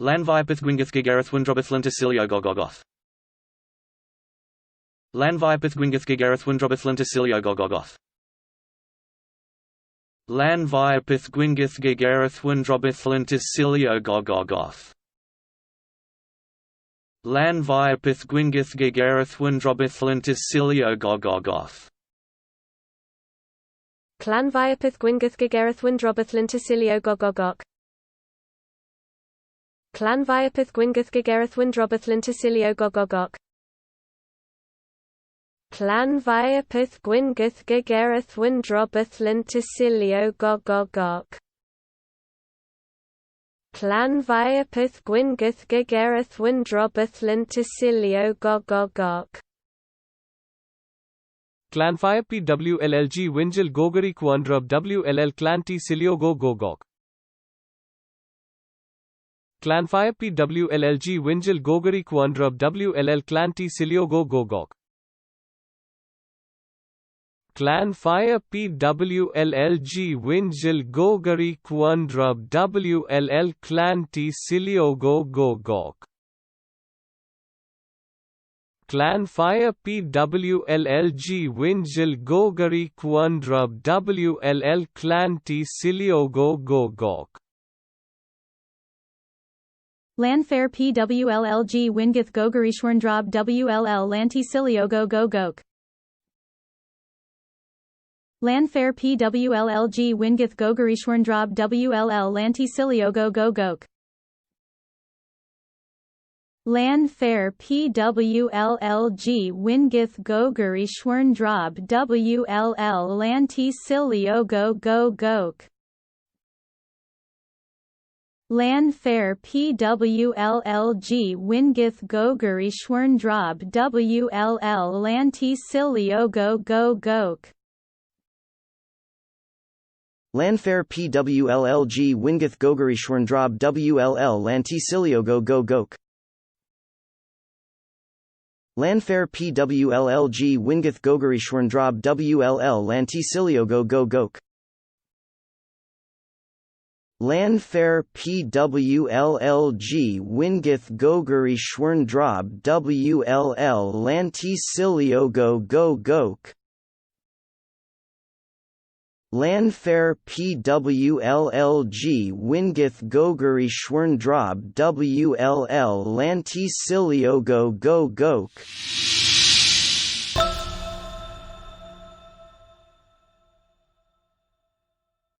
Lanviapith Gwyngath Gigareth Windrobith Lenticilio Gogogoth. Lanviapith Gwyngath Gigareth Windrobith Lenticilio Gogogoth. Lanviapith Gwyngath Gigareth Windrobith Lenticilio Gogogoth. Lanviapith Gwyngath Gigareth Windrobith Lenticilio Gogogoth. Clanviapith Gwyngath Gigareth Windrobith Lenticilio Gogogok. Clanviapith Gwyngath Gigareth Windrobith Lenticilio Gogogok. Clanviapith Gwyngath Gigareth Windrobith Lenticilio Gogogok. Clanviapith Gwyngath Gigareth Windrobith Lenticilio Gogogok. Clanfire PWLLG Winjil Gogari Quandrub WLL Clanti Silio Go Gogok. Clanfire PWLLG Winjil Gogari Quandrub WLL Clanti Silio Go Gogok. Clanfire PWLLG Winjil Gogari Quandrub WLL Clanti Silio Go Gogok. Clanfire PWLLG Winjil Gogari Quandrub WLL Clanti Silio Go Gogok. Lanfair PWLLG Wingath Gogarishwarndrob WLL Lanti Siliogo Gogok. Lanfair PWLLG Wingath Gogarishwarndrob WLL Lanti Siliogo Gogok. Lanfair PWLLG Wingath Gogarishwarndrob WLL Lanti Siliogo Gogok. Lanfair PWLLG Wingath Gogarishwarndrob WLL Lanti Siliogo Gogok. Lanfair PWLLG Wingath Gogarishwarndrob WLL Lanti Siliogo Gogok. Lanfair PWLLG Wingath Gogarishwarndrob WLL Lanti Siliogo Gogok. Lanfair PWLLG Wingath Gogarishwarndrob WLL Lanti Siliogo Gogok. Lanfair PWLLG Wingath Gogarishwarndrob WLL Lanti Siliogo Gogok.